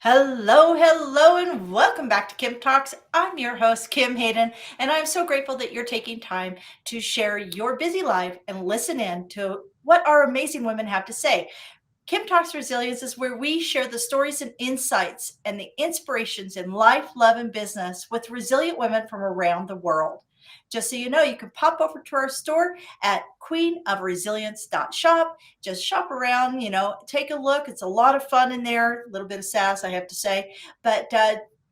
Hello, and welcome back to KimTalks. I'm your host, Kim Hayden, and I'm so grateful that you're taking time to share your busy life and listen in to what our amazing women have to say. KimTalks Resilience is where we share the stories and insights and the inspirations in life, love, and business with resilient women from around the world. Just so you know, you can pop over to our store at queenofresilience.shop. Just shop around, take a look. It's a lot of fun in there, a little bit of sass, I have to say, but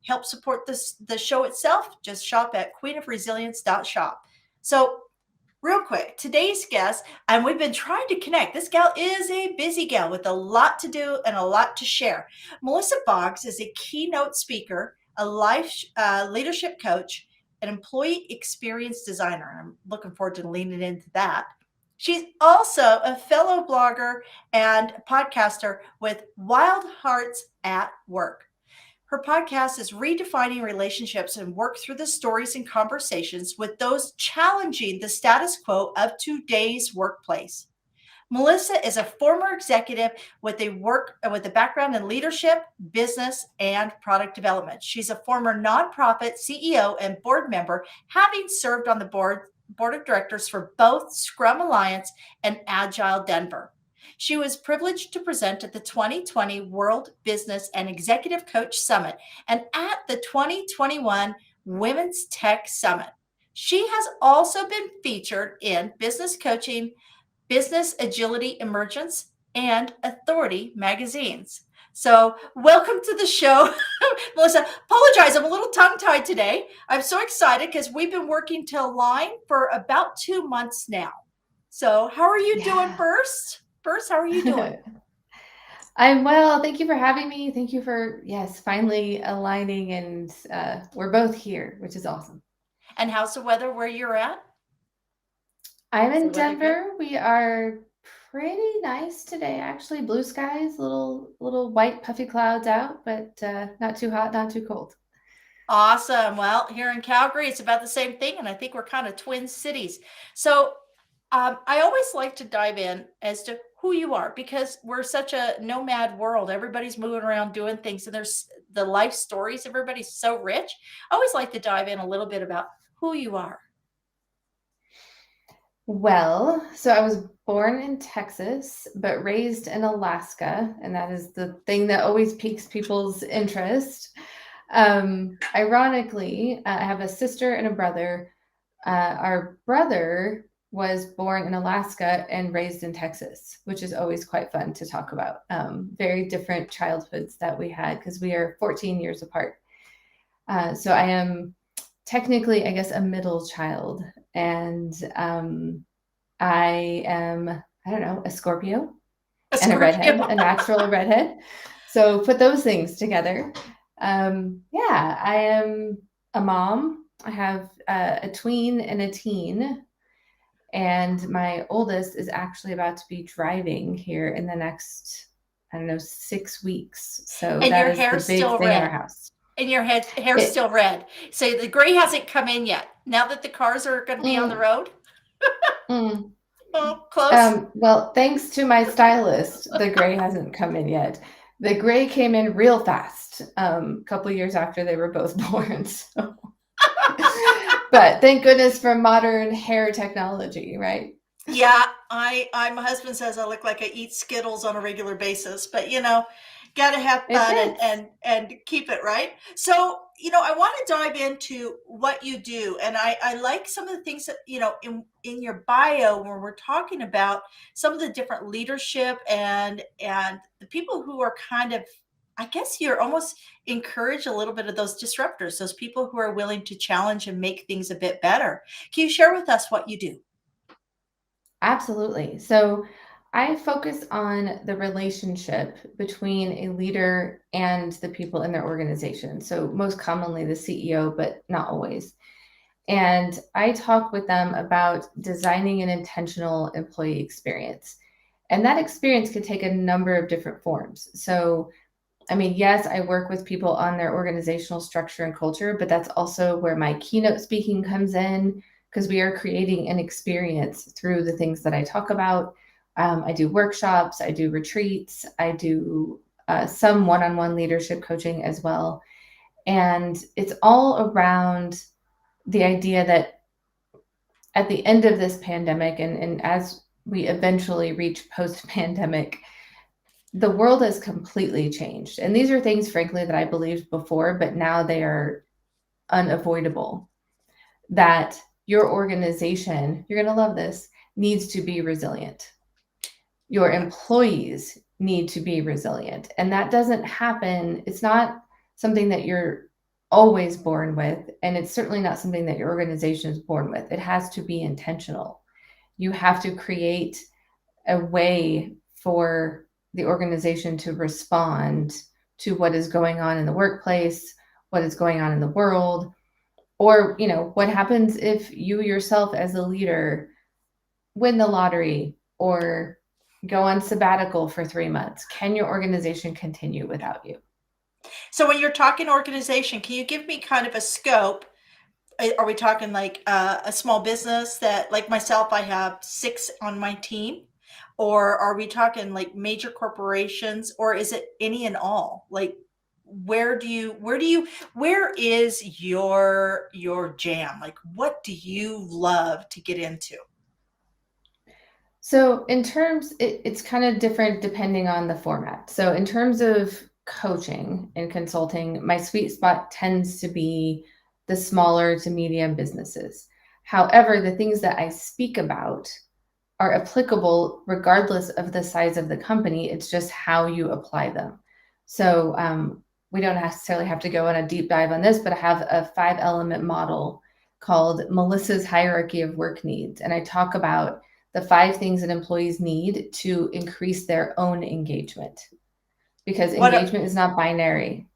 help support the show itself. Just shop at queenofresilience.shop. So real quick, today's guest, and we've been trying to connect. This gal is a busy gal with a lot to do and a lot to share. Melissa Boggs is a keynote speaker, a life leadership coach, an employee experience designer. I'm looking forward to leaning into that. She's also a fellow blogger and podcaster with Wild Hearts at Work. Her podcast is redefining relationships and work through the stories and conversations with those challenging the status quo of today's workplace. Melissa is a former executive with a background in leadership, business, and product development. She's a former nonprofit CEO and board member, having served on the board of directors for both Scrum Alliance and Agile Denver. She was privileged to present at the 2020 World Business and Executive Coach Summit and at the 2021 WomenTech Summit. She has also been featured in Business Coaching, Business Agility Emergence and Authority magazines. So, welcome to the show, Melissa. Apologize, I'm a little tongue-tied today. I'm so excited because we've been working to align for about 2 months now. So, how are you doing first? How are you doing? I'm well. Thank you for having me. Thank you for, finally aligning. And we're both here, which is awesome. And how's the weather where you're at? I'm Is in the weather good? Denver. We are pretty nice today, actually. Blue skies, little white puffy clouds out, but not too hot, not too cold. Awesome. Well, here in Calgary, it's about the same thing. And I think we're kind of twin cities. So I always like to dive in as to who you are because we're such a nomad world. Everybody's moving around doing things, and there's the life stories. Everybody's so rich. I always like to dive in a little bit about who you are. Well, so I was born in Texas, but raised in Alaska, and that is the thing that always piques people's interest. Ironically, I have a sister and a brother. Our brother was born in Alaska and raised in Texas, which is always quite fun to talk about. Very different childhoods that we had because we are 14 years apart. So I am technically, I guess, a middle child. And I am, I don't know, a Scorpio A and a redhead, Scorpio. a natural redhead. So put those things together. I am a mom. I have a tween and a teen. And my oldest is actually about to be driving here in the next, I don't know, 6 weeks. So And that your is the hair's big still thing in our red. house. And your hair's It, still red. So the gray hasn't come in yet. Now that the cars are going to be on the mm, road. mm. Oh, close. Well, thanks to my stylist, the gray hasn't come in yet. The gray came in real fast, a couple years after they were both born. So. But thank goodness for modern hair technology, right? Yeah, my husband says I look like I eat Skittles on a regular basis, but got to have It fun and fits. keep it right. So, I want to dive into what you do, and I like some of the things that in your bio where we're talking about some of the different leadership and the people who are kind of, I guess you're almost encourage a little bit of those disruptors, those people who are willing to challenge and make things a bit better. Can you share with us what you do? Absolutely. So I focus on the relationship between a leader and the people in their organization. So most commonly the CEO, but not always. And I talk with them about designing an intentional employee experience. And that experience could take a number of different forms. So, I mean, yes, I work with people on their organizational structure and culture, but that's also where my keynote speaking comes in because we are creating an experience through the things that I talk about. I do workshops, I do retreats, I do some one-on-one leadership coaching as well. And it's all around the idea that at the end of this pandemic, and as we eventually reach post-pandemic, the world has completely changed. And these are things, frankly, that I believed before, but now they are unavoidable. That your organization, you're going to love this, needs to be resilient. Your employees need to be resilient. And that doesn't happen. It's not something that you're always born with. And it's certainly not something that your organization is born with. It has to be intentional. You have to create a way for the organization to respond to what is going on in the workplace, what is going on in the world, or, what happens if you yourself as a leader win the lottery or go on sabbatical for 3 months. Can your organization continue without you? So when you're talking organization, can you give me kind of a scope? Are we talking like a small business that, like myself, I have 6 on my team? Or are we talking like major corporations, or is it any and all? Like, where is your jam? Like, what do you love to get into? So in terms, it's kind of different depending on the format. So in terms of coaching and consulting, my sweet spot tends to be the smaller to medium businesses. However, the things that I speak about are applicable regardless of the size of the company. It's just how you apply them. So we don't necessarily have to go on a deep dive on this, but I have a 5-element model called Melissa's Hierarchy of Work Needs. And I talk about the 5 things that employees need to increase their own engagement, because engagement is not binary.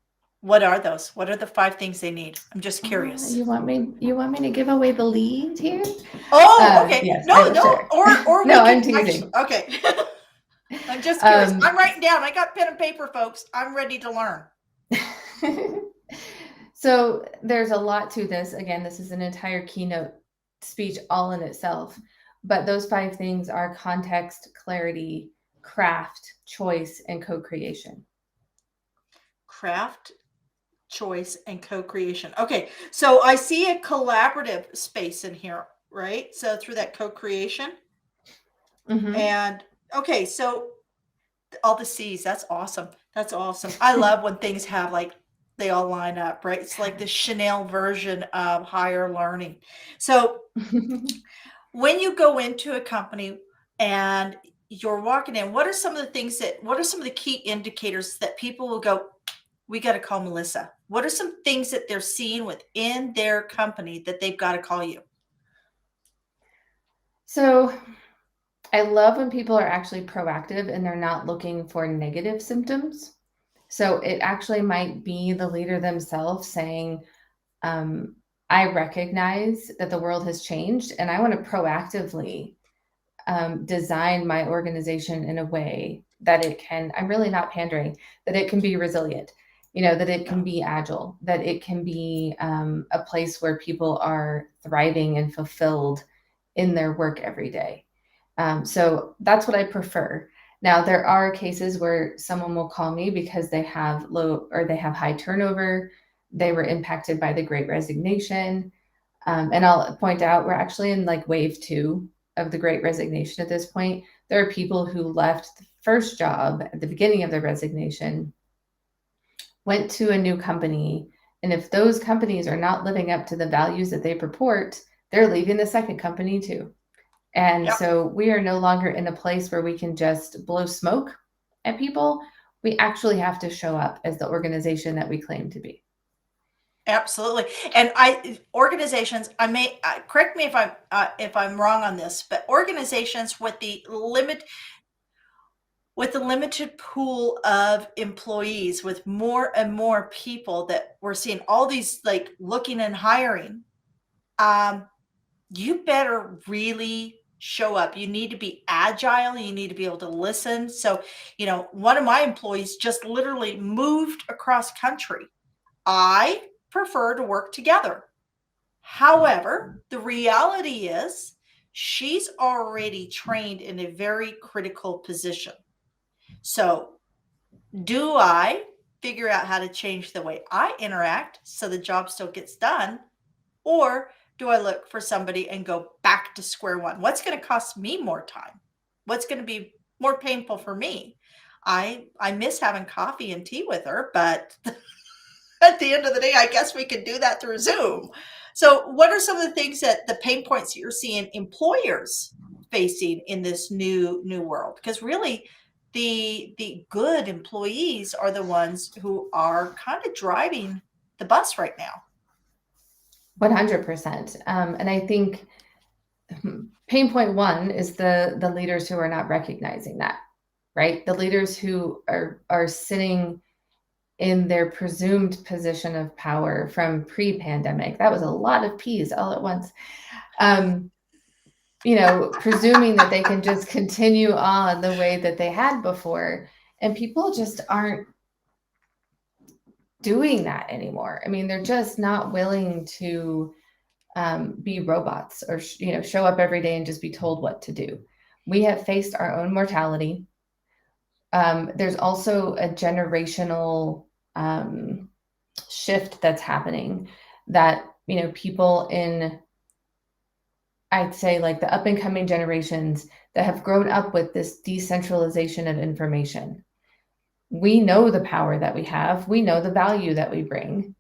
What are those? What are the 5 things they need? I'm just curious. You want me to give away the lead here? Oh, okay. Yes, No, sure. or no, I'm teasing. teasing. Okay. I'm just curious. I'm writing down. I got pen and paper, folks. I'm ready to learn. So there's a lot to this. Again, this is an entire keynote speech all in itself. But those 5 things are context, clarity, craft, choice, and co-creation. Craft, choice, and co-creation. Okay, so I see a collaborative space in here, right? So through that co-creation. Mm-hmm. And okay, so all the C's, that's awesome. That's awesome. I love when things have like, they all line up, right? It's like the Chanel version of higher learning. So when you go into a company and you're walking in, what are some of the key indicators that people will go, we got to call Melissa? What are some things that they're seeing within their company that they've got to call you? So I love when people are actually proactive and they're not looking for negative symptoms. So it actually might be the leader themselves saying, I recognize that the world has changed and I want to proactively design my organization in a way that it can, I'm really not pandering, that it can be resilient, that it can be agile, that it can be a place where people are thriving and fulfilled in their work every day. So that's what I prefer. Now, there are cases where someone will call me because they have high turnover. They were impacted by the Great Resignation. And I'll point out, we're actually in like wave 2 of the Great Resignation at this point. There are people who left the first job at the beginning of their resignation, went to a new company. And if those companies are not living up to the values that they purport, they're leaving the second company too. And so we are no longer in a place where we can just blow smoke at people. We actually have to show up as the organization that we claim to be. Absolutely. And organizations, correct me if I'm wrong on this, but organizations with the limited pool of employees, with more and more people that we're seeing, all these like looking and hiring, you better really show up. You need to be agile. You need to be able to listen. So, one of my employees just literally moved across country. I prefer to work together. However, the reality is she's already trained in a very critical position. So Do I figure out how to change the way I interact so the job still gets done? Or do I look for somebody and go back to square one? What's going to cost me more time? What's going to be more painful for me? I miss having coffee and tea with her, but at the end of the day, I guess we could do that through Zoom. So, what are some of the things that the pain points that you're seeing employers facing in this new world? Because really, the good employees are the ones who are kind of driving the bus right now. 100%. And I think pain point one is the leaders who are not recognizing that, right? The leaders who are sitting in their presumed position of power from pre-pandemic. That was a lot of P's all at once. Presuming that they can just continue on the way that they had before. And people just aren't doing that anymore. I mean, they're just not willing to be robots or, show up every day and just be told what to do. We have faced our own mortality. There's also a generational shift that's happening that, people in, I'd say, like the up and coming generations that have grown up with this decentralization of information. We know the power that we have. We know the value that we bring.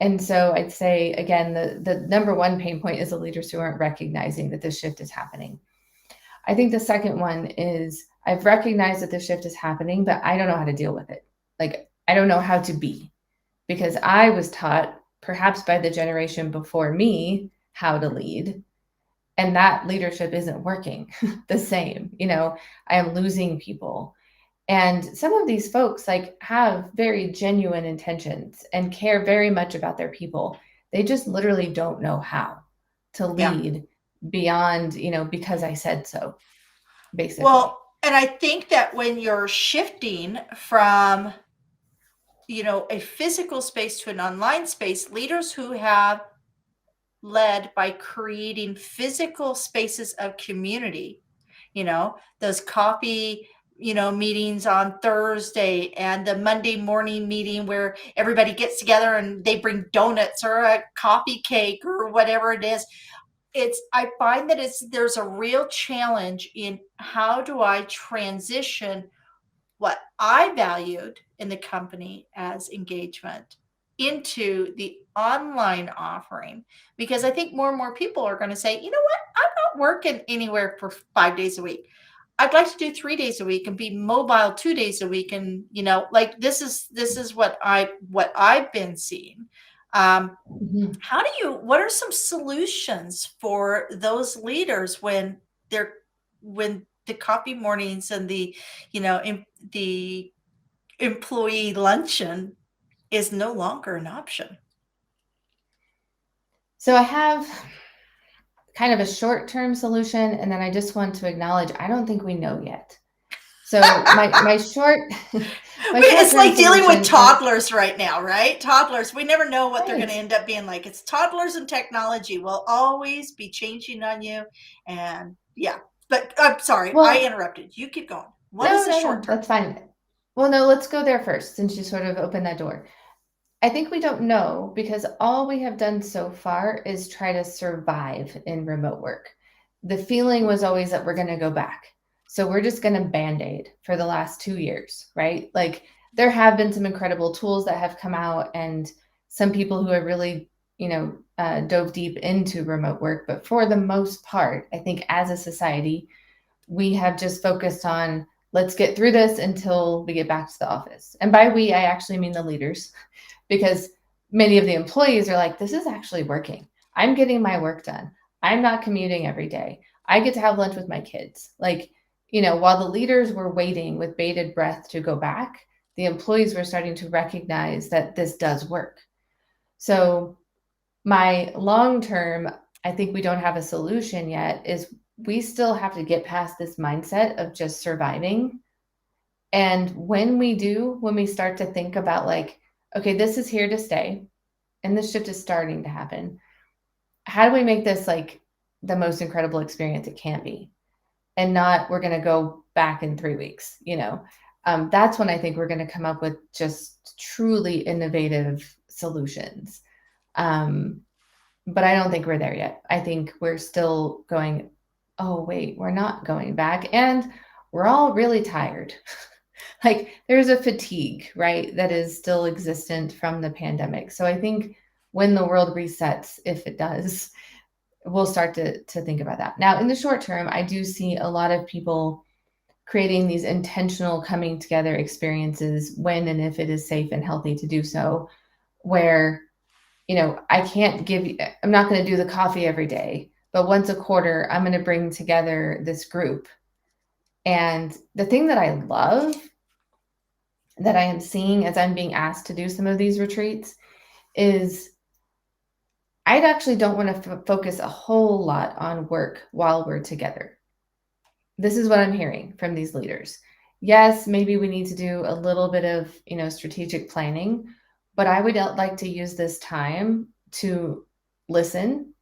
And so I'd say, again, the number one pain point is the leaders who aren't recognizing that this shift is happening. I think the second one is I've recognized that the shift is happening, but I don't know how to deal with it. Like, I don't know how to be, because I was taught, perhaps by the generation before me, how to lead. And that leadership isn't working the same. I am losing people. And some of these folks have very genuine intentions and care very much about their people. They just literally don't know how to lead beyond, because I said so, basically. Well, and I think that when you're shifting from, a physical space to an online space, leaders who have led by creating physical spaces of community, those coffee, meetings on Thursday and the Monday morning meeting where everybody gets together and they bring donuts or a coffee cake or whatever it is. I find that there's a real challenge in how do I transition what I valued in the company as engagement into the online offering, because I think more and more people are going to say, you know what, I'm not working anywhere for 5 days a week. I'd like to do 3 days a week and be mobile 2 days a week. And, this is what I've been seeing. What are some solutions for those leaders when the coffee mornings and the employee luncheon is no longer an option? So I have kind of a short-term solution, and then I just want to acknowledge I don't think we know yet. So my short, it's like dealing with toddlers right now, right? Toddlers, we never know what they're going to end up being like. It's toddlers and technology will always be changing on you, and yeah. But I'm sorry, I interrupted. You keep going. What is the short term? That's fine. Well, no, let's go there first, since you sort of opened that door. I think we don't know, because all we have done so far is try to survive in remote work. The feeling was always that we're going to go back. So we're just going to Band-Aid for the last 2 years, right? Like, there have been some incredible tools that have come out and some people who have really, dove deep into remote work. But for the most part, I think as a society, we have just focused on, let's get through this until we get back to the office. And by we, I actually mean the leaders, because many of the employees are like, this is actually working. I'm getting my work done. I'm not commuting every day. I get to have lunch with my kids. While the leaders were waiting with bated breath to go back, the employees were starting to recognize that this does work. So my long-term, I think we don't have a solution yet, is we still have to get past this mindset of just surviving. And when we start to think about okay, this is here to stay and this shift is starting to happen, how do we make this the most incredible experience it can be? And not, we're going to go back in 3 weeks, that's when I think we're going to come up with just truly innovative solutions. But I don't think we're there yet. I think we're still going, oh, wait, we're not going back. And we're all really tired. Like there's a fatigue, right, that is still existent from the pandemic. So I think when the world resets, if it does, we'll start to think about that. Now, in the short term, I do see a lot of people creating these intentional coming together experiences when and if it is safe and healthy to do so, where, I can't give you, I'm not going to do the coffee every day, but once a quarter, I'm going to bring together this group. And the thing that I love that I am seeing as I'm being asked to do some of these retreats is I actually don't want to focus a whole lot on work while we're together. This is what I'm hearing from these leaders. Yes, maybe we need to do a little bit of, strategic planning, but I would like to use this time to listen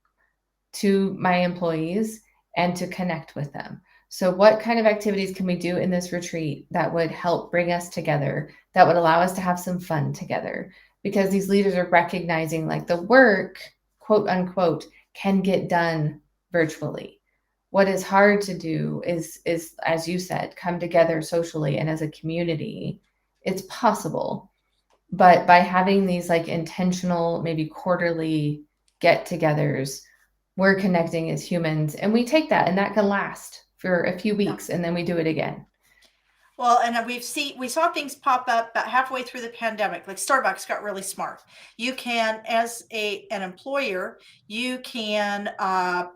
to my employees and to connect with them. So what kind of activities can we do in this retreat that would help bring us together, that would allow us to have some fun together? Because these leaders are recognizing like the work, quote unquote, can get done virtually. What is hard to do is, as you said, come together socially and as a community. It's possible. But by having these like intentional, maybe quarterly get-togethers, we're connecting as humans, and we take that, and that can last for a few weeks, and then we do it again. Well, and we saw things pop up about halfway through the pandemic. Like Starbucks got really smart. You can, as an employer, you can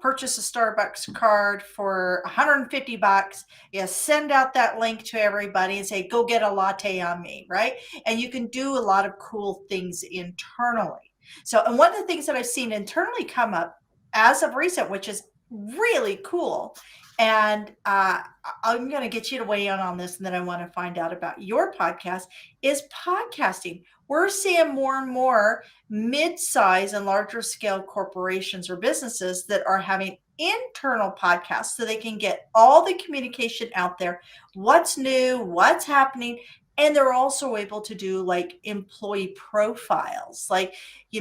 purchase a Starbucks card for $150. You send out that link to everybody and say, "Go get a latte on me," right? And you can do a lot of cool things internally. So, and one of the things that I've seen internally come up as of recent, which is really cool, and I'm going to get you to weigh in on this, and then I want to find out about your podcast, is podcasting. We're seeing more and more mid-size and larger scale corporations or businesses that are having internal podcasts so they can get all the communication out there, what's new, what's happening. And they're also able to do like employee profiles. Like, we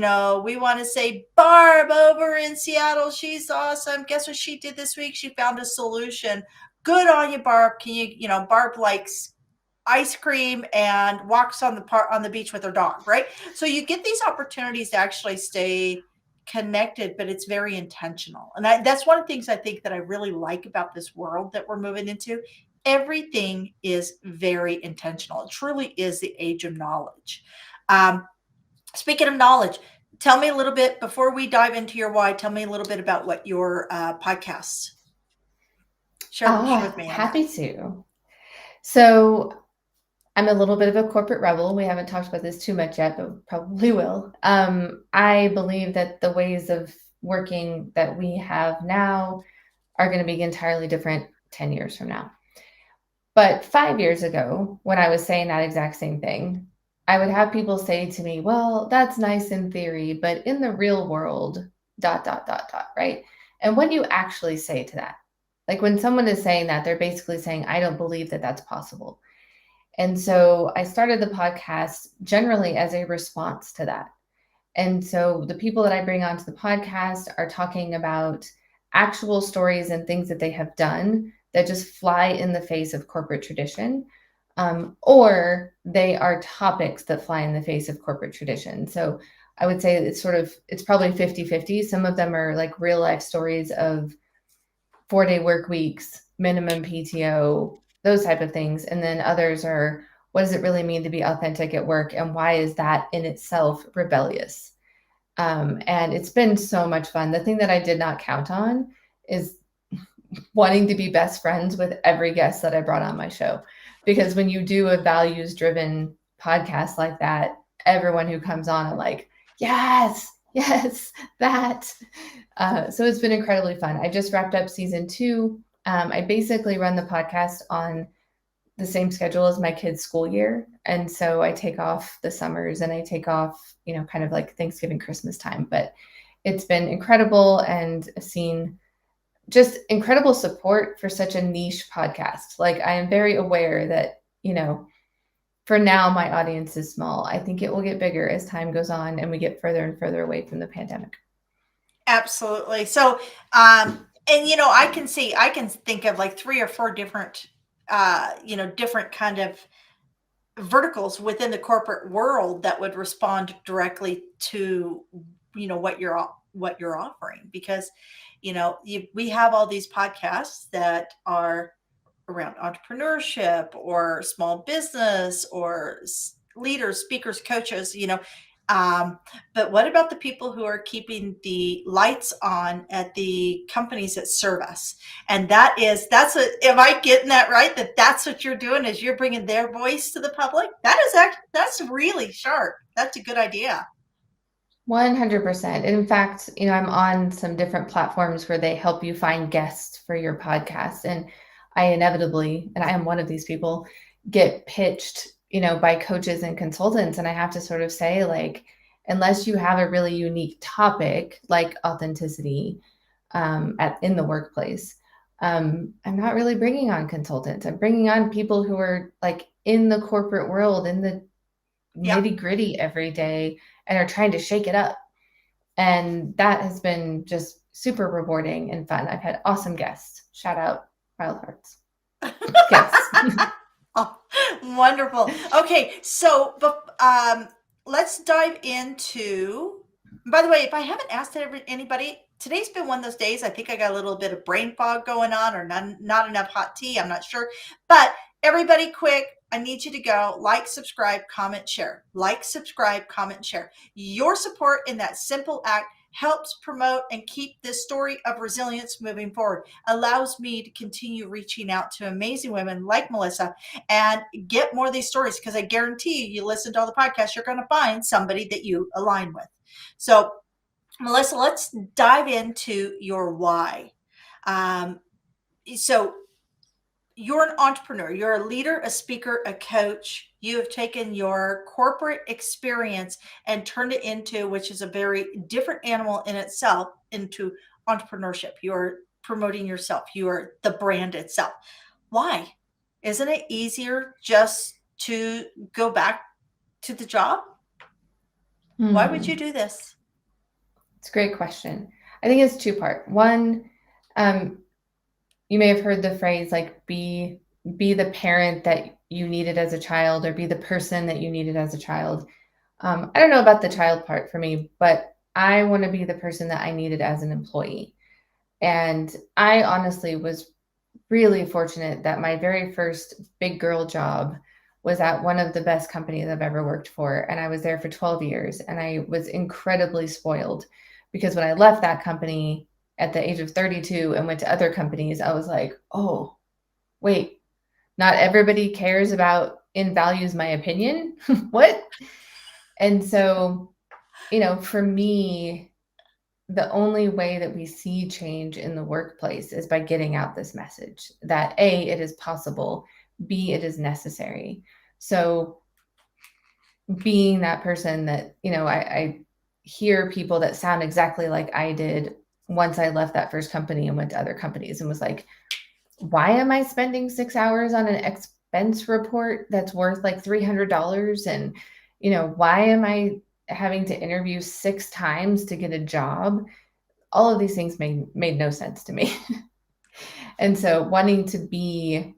want to say Barb over in Seattle, she's awesome. Guess what she did this week? She found a solution. Good on you, Barb. Can Barb likes ice cream and walks on the beach with her dog, right? So you get these opportunities to actually stay connected, but it's very intentional. And that's one of the things I think that I really like about this world that we're moving into. Everything is very intentional. It truly is the age of knowledge. Speaking of knowledge, tell me a little bit before we dive into your why. Tell me a little bit about what your podcasts. Share with me. Happy to. So I'm a little bit of a corporate rebel. We haven't talked about this too much yet, but probably will. I believe that the ways of working that we have now are going to be entirely different 10 years from now. But 5 years ago, when I was saying that exact same thing, I would have people say to me, well, that's nice in theory, but in the real world, ... right? And what do you actually say to that? Like when someone is saying that, they're basically saying, I don't believe that that's possible. And so I started the podcast generally as a response to that. And so the people that I bring onto the podcast are talking about actual stories and things that they have done that just fly in the face of corporate tradition, or they are topics that fly in the face of corporate tradition. So I would say it's probably 50-50. Some of them are like real life stories of 4-day work weeks, minimum PTO, those type of things. And then others are, what does it really mean to be authentic at work? And why is that in itself rebellious? And it's been so much fun. The thing that I did not count on is wanting to be best friends with every guest that I brought on my show. Because when you do a values-driven podcast like that, everyone who comes on are like, yes, that. So it's been incredibly fun. I just wrapped up season 2. I basically run the podcast on the same schedule as my kids' school year. And so I take off the summers and I take off, kind of like Thanksgiving, Christmas time. But it's been incredible, and I've seen just incredible support for such a niche podcast. Like I am very aware that, for now, my audience is small. I think it will get bigger as time goes on and we get further and further away from the pandemic. Absolutely. So, and I can think of like 3 or 4 different, different kind of verticals within the corporate world that would respond directly to, what you're offering, because, we have all these podcasts that are around entrepreneurship or small business or leaders, speakers, coaches, but what about the people who are keeping the lights on at the companies that serve us? And am I getting that right? That's what you're doing, is you're bringing their voice to the public? That's really sharp. That's a good idea. 100%. In fact, I'm on some different platforms where they help you find guests for your podcast. And I inevitably, and I am one of these people, get pitched, by coaches and consultants. And I have to sort of say, like, unless you have a really unique topic like authenticity in the workplace, I'm not really bringing on consultants. I'm bringing on people who are like in the corporate world, in the Yeah. nitty gritty every day, and are trying to shake it up. And that has been just super rewarding and fun. I've had awesome guests. Shout out Wild Hearts. Yes. Oh, wonderful. Okay, so let's dive into. By the way, if I haven't asked anybody, today's been one of those days. I think I got a little bit of brain fog going on, or not enough hot tea. I'm not sure. But everybody, quick! I need you to go like, subscribe, comment, share. Like, subscribe, comment, share. Your support in that simple act helps promote and keep this story of resilience moving forward, allows me to continue reaching out to amazing women like Melissa and get more of these stories, because I guarantee you listen to all the podcasts, you're going to find somebody that you align with. So, Melissa, let's dive into your why. So you're an entrepreneur, you're a leader, a speaker, a coach. You have taken your corporate experience and turned it into, which is a very different animal in itself, into entrepreneurship. You're promoting yourself, you are the brand itself. Why? Isn't it easier just to go back to the job? Why would you do this? It's a great question. I think it's two-part. One, you may have heard the phrase like be the parent that you needed as a child, or be the person that you needed as a child. I don't know about the child part for me, but I want to be the person that I needed as an employee. And I honestly was really fortunate that my very first big girl job was at one of the best companies I've ever worked for. And I was there for 12 years. And I was incredibly spoiled, because when I left that company at the age of 32 and went to other companies, I was like, oh, wait, not everybody cares about and values my opinion. What? And so, for me, the only way that we see change in the workplace is by getting out this message that A, it is possible, B, it is necessary. So being that person that, I hear people that sound exactly like I did once I left that first company and went to other companies, and was like, why am I spending 6 hours on an expense report that's worth like $300? And, why am I having to interview 6 times to get a job? All of these things made no sense to me. And so wanting to be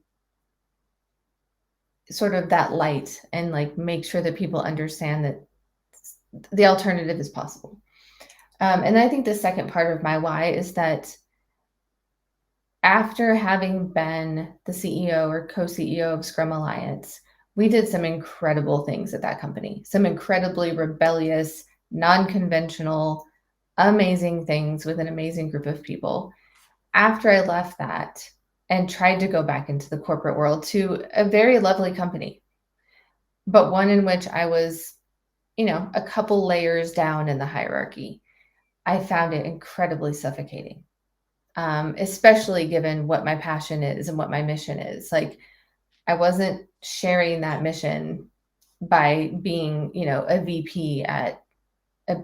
sort of that light and like make sure that people understand that the alternative is possible. And I think the second part of my why is that after having been the CEO or co-CEO of Scrum Alliance, we did some incredible things at that company, some incredibly rebellious, non-conventional, amazing things with an amazing group of people. After I left that and tried to go back into the corporate world, to a very lovely company, but one in which I was, a couple layers down in the hierarchy, I found it incredibly suffocating, especially given what my passion is and what my mission is. Like, I wasn't sharing that mission by being, a VP at a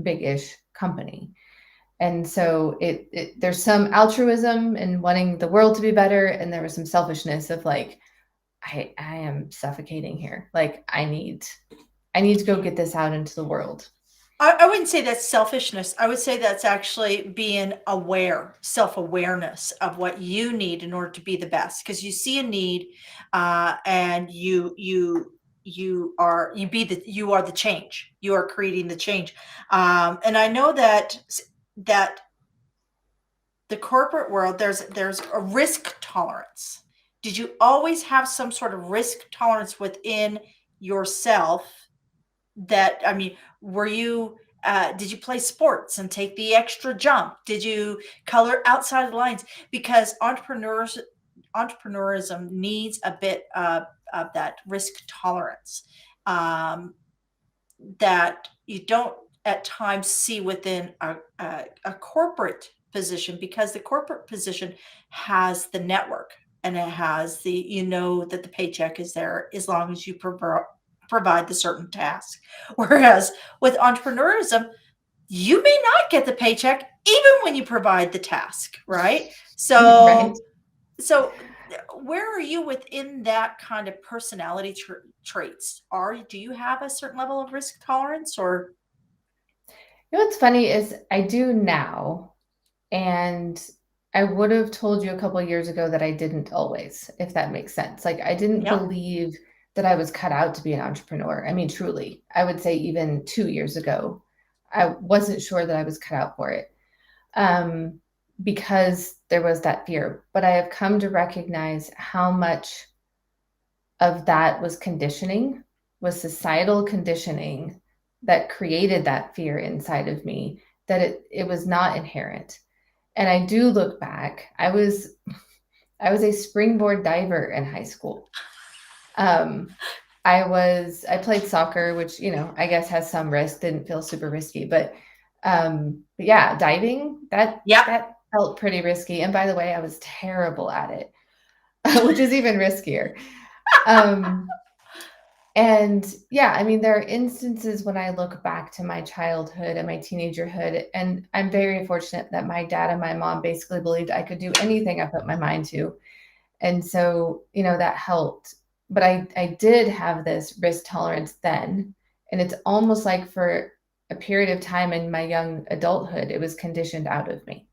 big-ish company. And so there's some altruism in wanting the world to be better. And there was some selfishness of like, I am suffocating here. Like I need to go get this out into the world. I wouldn't say that's selfishness. I would say that's actually being aware, self-awareness of what you need in order to be the best. Because you see a need, and you are you are the change. You are creating the change. And I know that the corporate world, there's a risk tolerance. Did you always have some sort of risk tolerance within yourself? That, I mean, were you did you play sports and take the extra jump? Did you color outside the lines? Because entrepreneurism needs a bit of that risk tolerance, um, that you don't at times see within a corporate position, because the corporate position has the network, and it has the, you know, that the paycheck is there as long as you provide the certain task. Whereas with entrepreneurism, you may not get the paycheck even when you provide the task, right? Right. So where are you within that kind of personality traits? Do you have a certain level of risk tolerance, or? You know what's funny is I do now, and I would have told you a couple of years ago that I didn't always, if that makes sense. Like I didn't Yeah. believe that I was cut out to be an entrepreneur. I mean, truly, I would say even 2 years ago, I wasn't sure that I was cut out for it, um, because there was that fear. But I have come to recognize how much of that was conditioning, was societal conditioning that created that fear inside of me, that it was not inherent. And I do look back, I was a springboard diver in high school. Um, I played soccer, which, I guess has some risk, didn't feel super risky, but yeah, diving, Yep. that felt pretty risky. And by the way, I was terrible at it, which is even riskier. Um, and yeah, I mean, there are instances when I look back to my childhood and my teenagerhood, and I'm very fortunate that my dad and my mom basically believed I could do anything I put my mind to. And so, that helped. But I did have this risk tolerance then. And it's almost like for a period of time in my young adulthood, it was conditioned out of me.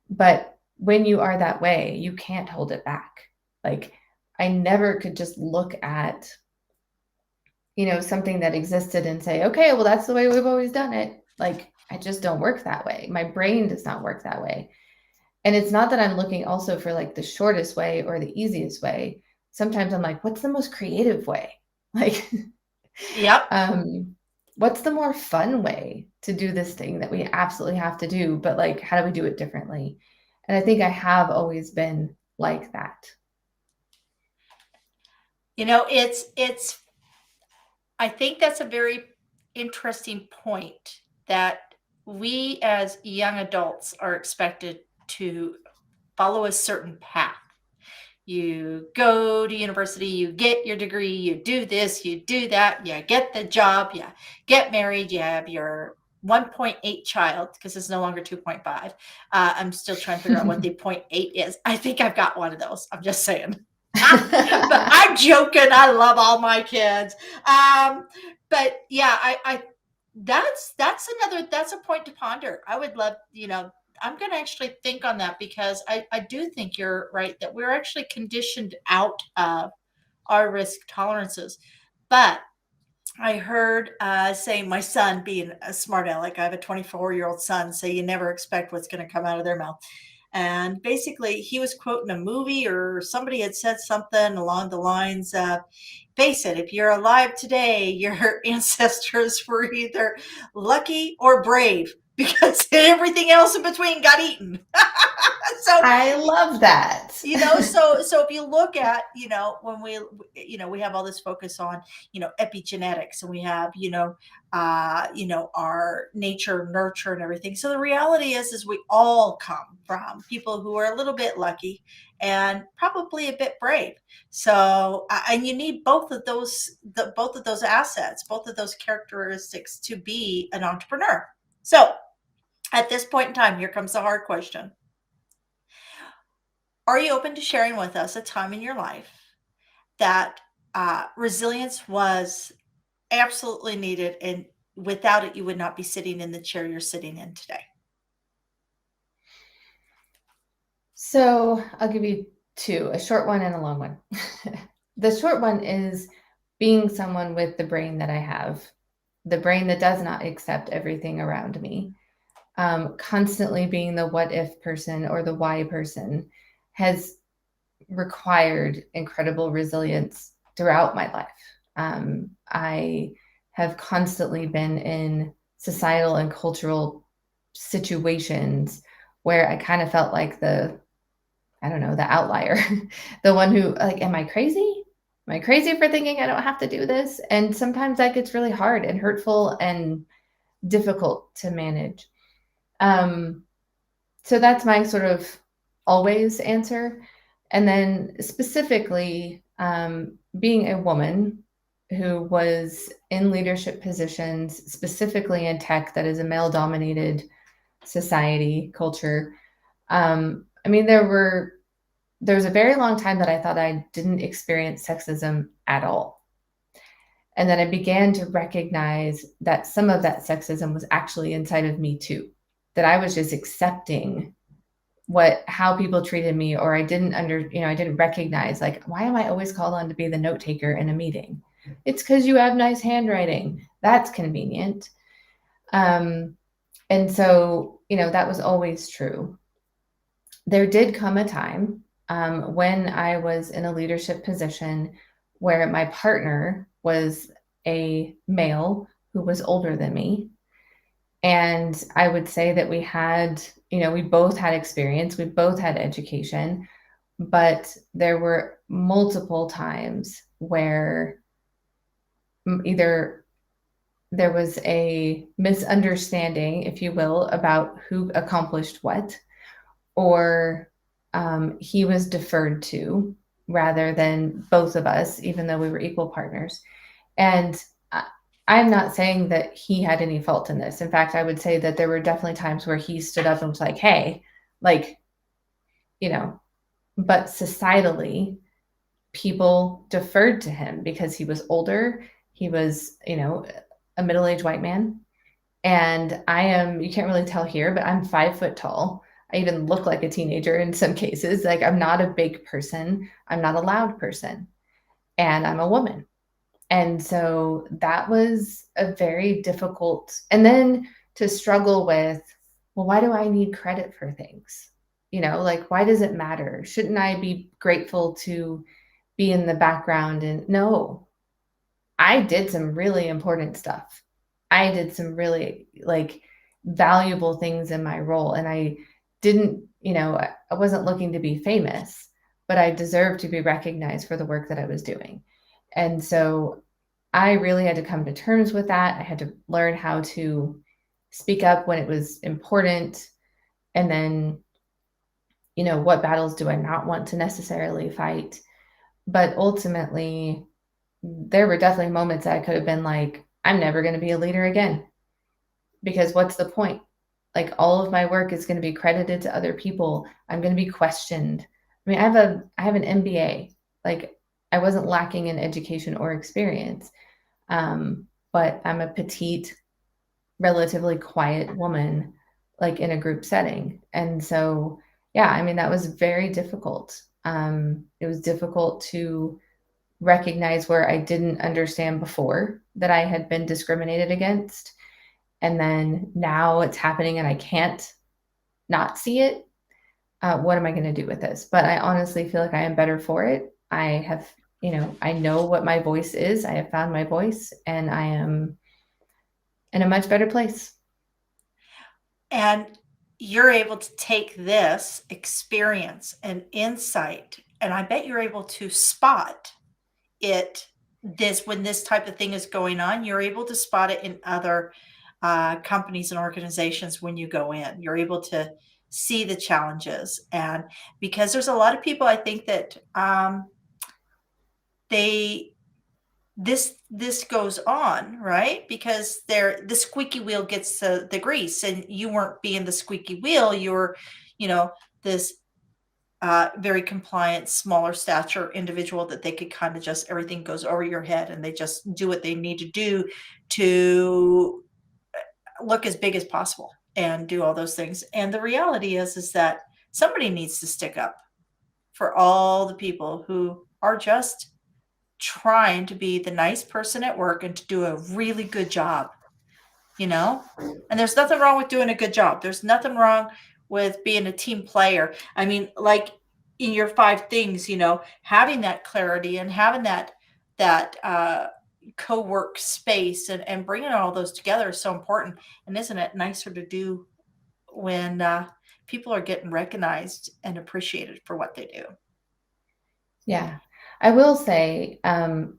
But when you are that way, you can't hold it back. Like I never could just look at, something that existed and say, okay, well, that's the way we've always done it. Like I just don't work that way. My brain does not work that way. And it's not that I'm looking also for like the shortest way or the easiest way. Sometimes I'm like, what's the most creative way? Like, Yep. what's the more fun way to do this thing that we absolutely have to do? But like, how do we do it differently? And I think I have always been like that. It's I think that's a very interesting point, that we as young adults are expected to follow a certain path. You go to university, you get your degree, you do this, you do that, you get the job, you get married, you have your 1.8 child, because it's no longer 2.5. I'm still trying to figure out what the 0.8 is. I think I've got one of those. I'm just saying. But I'm joking. I love all my kids. But yeah, I that's a point to ponder. I would love, I'm going to actually think on that, because I do think you're right that we're actually conditioned out of our risk tolerances. But I heard say, my son being a smart aleck, I have a 24-year-old son, so you never expect what's going to come out of their mouth. And basically, he was quoting a movie, or somebody had said something along the lines of, face it, if you're alive today, your ancestors were either lucky or brave, because everything else in between got eaten. So I love that. so if you look at, when we have all this focus on, epigenetics, and we have, our nature, nurture, and everything. So the reality is we all come from people who are a little bit lucky and probably a bit brave. So and you need both of those assets, both of those characteristics, to be an entrepreneur. So at this point in time, here comes the hard question. Are you open to sharing with us a time in your life that resilience was absolutely needed, and without it, you would not be sitting in the chair you're sitting in today? So I'll give you two, a short one and a long one. The short one is being someone with the brain that I have, the brain that does not accept everything around me. Constantly being the what if person or the why person has required incredible resilience throughout my life. I have constantly been in societal and cultural situations where I kind of felt like I don't know, the outlier, the one who, like, am I crazy? Am I crazy for thinking I don't have to do this? And sometimes that gets really hard and hurtful and difficult to manage. So that's my sort of always answer. And then specifically, being a woman who was in leadership positions, specifically in tech, that is a male dominated society culture. I mean, there's a very long time that I thought I didn't experience sexism at all. And then I began to recognize that some of that sexism was actually inside of me too, that I was just accepting how people treated me, or I didn't recognize, like, why am I always called on to be the note taker in a meeting? It's because you have nice handwriting. That's convenient. And so, that was always true. There did come a time when I was in a leadership position where my partner was a male who was older than me. And I would say that we both had experience, we both had education, but there were multiple times where either there was a misunderstanding, if you will, about who accomplished what, or he was deferred to rather than both of us, even though we were equal partners. And I'm not saying that he had any fault in this. In fact, I would say that there were definitely times where he stood up and was like, hey, like, but societally, people deferred to him because he was older. He was, a middle-aged white man. And you can't really tell here, but I'm 5 foot tall. I even look like a teenager in some cases. Like, I'm not a big person. I'm not a loud person. And I'm a woman. And so that was a very difficult, and then to struggle with, well, why do I need credit for things? Like, why does it matter? Shouldn't I be grateful to be in the background? And no, I did some really important stuff. I did some really, like, valuable things in my role. And I didn't, I wasn't looking to be famous, but I deserved to be recognized for the work that I was doing. And so I really had to come to terms with that. I had to learn how to speak up when it was important. And then, what battles do I not want to necessarily fight? But ultimately, there were definitely moments that I could have been like, I'm never going to be a leader again. Because what's the point? Like, all of my work is going to be credited to other people. I'm going to be questioned. I mean, I have an MBA. Like, I wasn't lacking in education or experience. But I'm a petite, relatively quiet woman, like, in a group setting. And so, yeah, I mean, that was very difficult. It was difficult to recognize where I didn't understand before that I had been discriminated against. And then now it's happening and I can't not see it. What am I going to do with this? But I honestly feel like I am better for it. I have, I know what my voice is. I have found my voice and I am in a much better place. And you're able to take this experience and insight, and I bet you're able to spot it when this type of thing is going on. You're able to spot it in other companies and organizations. When you go in, you're able to see the challenges, and because there's a lot of people, I think that this goes on, right? Because the squeaky wheel gets the grease, and you weren't being the squeaky wheel. You were, this very compliant, smaller stature individual that they could kind of just, everything goes over your head and they just do what they need to do to look as big as possible and do all those things. And the reality is that somebody needs to stick up for all the people who are just trying to be the nice person at work and to do a really good job, you know? And there's nothing wrong with doing a good job. There's nothing wrong with being a team player. I mean, like in your 5 things, having that clarity and having that co-work space and bringing all those together is so important. And isn't it nicer to do when people are getting recognized and appreciated for what they do? Yeah. I will say,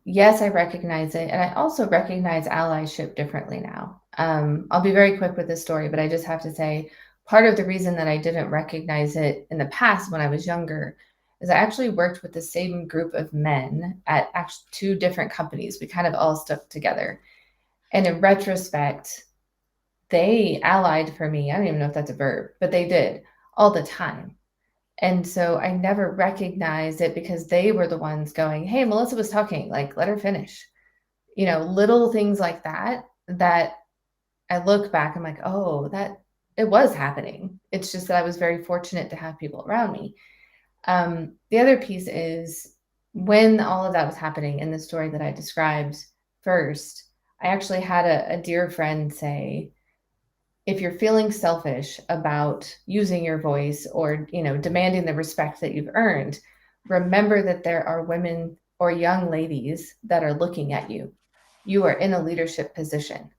yes, I recognize it. And I also recognize allyship differently now. I'll be very quick with this story, but I just have to say part of the reason that I didn't recognize it in the past when I was younger is I actually worked with the same group of men at actually 2 different companies. We kind of all stuck together. And in retrospect, they allied for me. I don't even know if that's a verb, but they did all the time. And so I never recognized it because they were the ones going, hey, Melissa was talking, like, let her finish. Little things like that I look back, I'm like, oh, that it was happening. It's just that I was very fortunate to have people around me. The other piece is when all of that was happening in the story that I described first, I actually had a dear friend say, if you're feeling selfish about using your voice or, demanding the respect that you've earned, remember that there are women or young ladies that are looking at you. You are in a leadership position.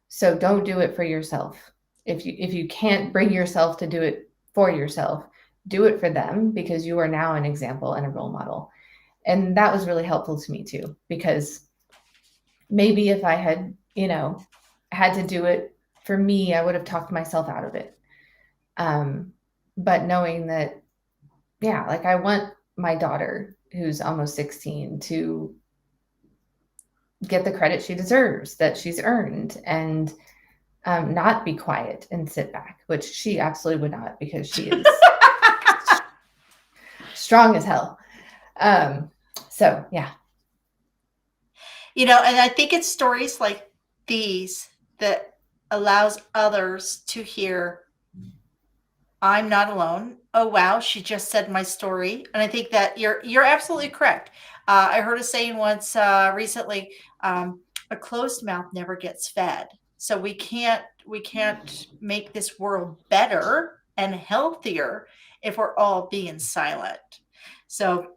So don't do it for yourself. If you can't bring yourself to do it for yourself, do it for them because you are now an example and a role model. And that was really helpful to me too, because maybe if I had, had to do it for me, I would have talked myself out of it. But knowing that, yeah, like I want my daughter who's almost 16 to get the credit she deserves, that she's earned, and not be quiet and sit back, which she absolutely would not because she is strong as hell. So yeah. And I think it's stories like these that allows others to hear, I'm not alone. Oh, wow, she just said my story. And I think that you're absolutely correct. I heard a saying once recently, a closed mouth never gets fed. So we can't make this world better and healthier if we're all being silent. So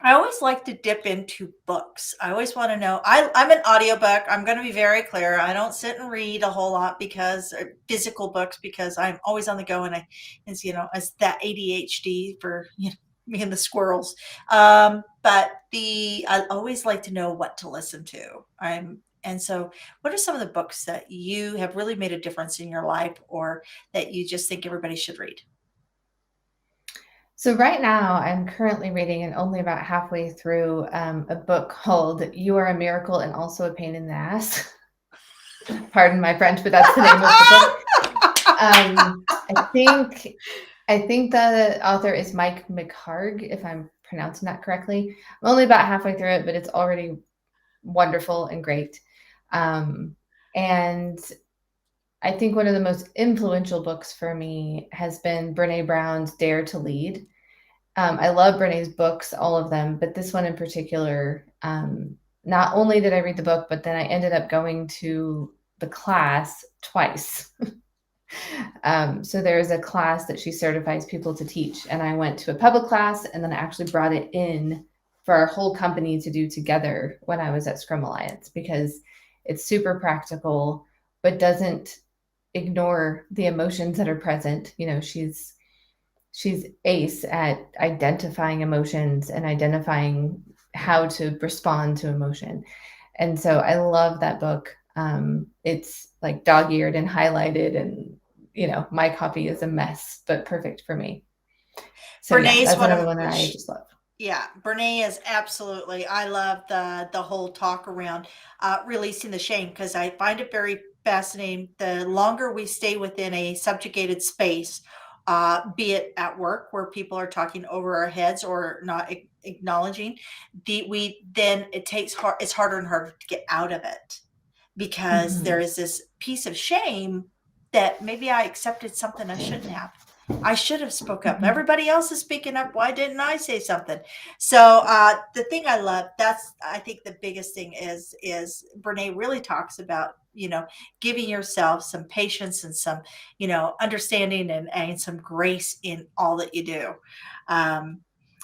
I always like to dip into books. I always want to know. I'm an audiobook. I'm going to be very clear. I don't sit and read a whole lot because physical books because I'm always on the go and as that ADHD for me and the squirrels. But I always like to know what to listen to. And so what are some of the books that you have really made a difference in your life or that you just think everybody should read? So right now I'm currently reading and only about halfway through a book called You Are a Miracle and Also a Pain in the Ass. Pardon my French, but that's the name of the book. I think the author is Mike McHargue, if I'm pronouncing that correctly. I'm only about halfway through it, but it's already wonderful and great. And I think one of the most influential books for me has been Brene Brown's Dare to Lead. I love Brene's books, all of them, but this one in particular, not only did I read the book, but then I ended up going to the class twice. So there's a class that she certifies people to teach, and I went to a public class, and then I actually brought it in for our whole company to do together when I was at Scrum Alliance, because it's super practical, but doesn't ignore the emotions that are present. She's ace at identifying emotions and identifying how to respond to emotion. And so I love that book. It's like dog-eared and highlighted, and my copy is a mess, but perfect for me. So yeah, that's another one that I just love. Yeah, Brene is absolutely. I love the whole talk around releasing the shame because I find it very fascinating. The longer we stay within a subjugated space be it at work where people are talking over our heads or not acknowledging, then it's harder and harder to get out of it, because there is this piece of shame that maybe I accepted something I shouldn't have. I should have spoke up. Everybody else is speaking up. Why didn't I say something? So the thing I love, I think the biggest thing is Brene really talks about, giving yourself some patience and some, understanding and some grace in all that you do.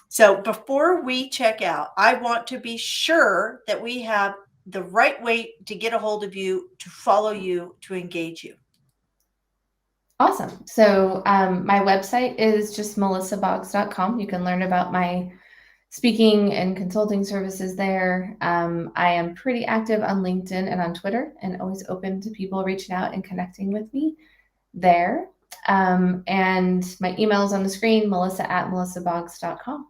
So before we check out, I want to be sure that we have the right way to get a hold of you, to follow you, to engage you. Awesome. So my website is just melissaboggs.com. You can learn about my speaking and consulting services there. I am pretty active on LinkedIn and on Twitter, and always open to people reaching out and connecting with me there. And my email is on the screen, melissa@melissaboggs.com.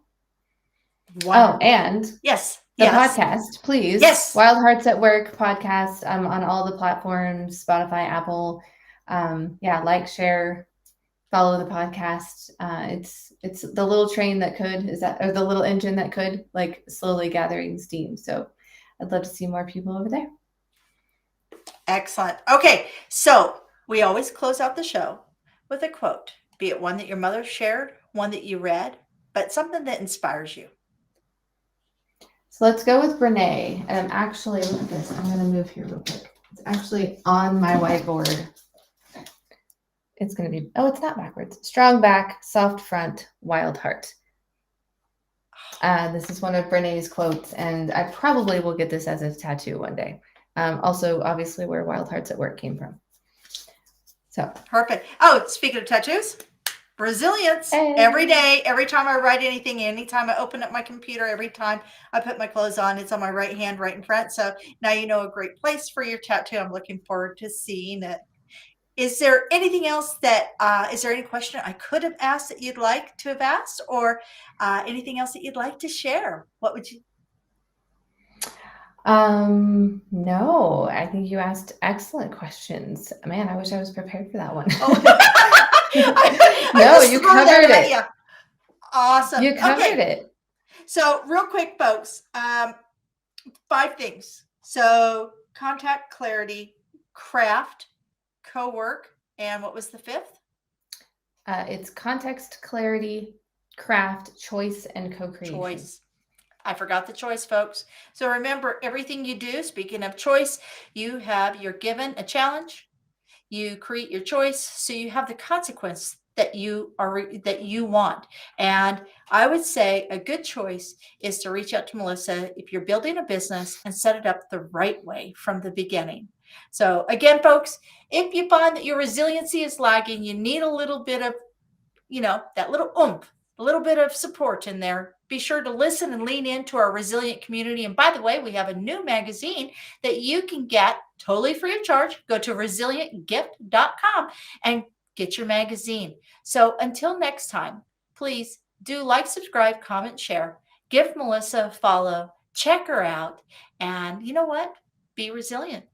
Wonderful. Oh, and yes, the podcast, please. Yes. Wild Hearts at Work podcast on all the platforms, Spotify, Apple. Like, share, follow the podcast. It's the little train that could, or the little engine that could, like, slowly gathering steam. So I'd love to see more people over there. Excellent. Okay, so we always close out the show with a quote, be it one that your mother shared, one that you read, but something that inspires you. So let's go with Brene. And I'm actually, look at this. I'm going to move here real quick. It's actually on my whiteboard. It's going to be, it's not backwards. Strong back, soft front, wild heart. This is one of Brene's quotes, and I probably will get this as a tattoo one day. Also, obviously, where Wild Hearts at Work came from. So perfect. Oh, speaking of tattoos, resilience. Hey. Every day, every time I write anything, anytime I open up my computer, every time I put my clothes on, it's on my right hand, right in front. So now you know a great place for your tattoo. I'm looking forward to seeing it. Is there anything else is there any question I could have asked that you'd like to have asked, or anything else that you'd like to share? What would you? No, I think you asked excellent questions. Man, I wish I was prepared for that one. No, you covered it. Yeah. Awesome. You covered it. So real quick, folks, 5 things. So contact, clarity, craft, co-work, and what was the 5th? It's context, clarity, craft, choice, and co-creation. Choice. I forgot the choice, folks. So remember, everything you do, speaking of choice, you're given a challenge, you create your choice, so you have the consequence that you want. And I would say a good choice is to reach out to Melissa if you're building a business and set it up the right way from the beginning. So again, folks, if you find that your resiliency is lagging, you need a little bit of, that little oomph, a little bit of support in there. Be sure to listen and lean into our resilient community. And by the way, we have a new magazine that you can get totally free of charge. Go to resilientgift.com and get your magazine. So until next time, please do like, subscribe, comment, share, give Melissa a follow, check her out, and you know what? Be resilient.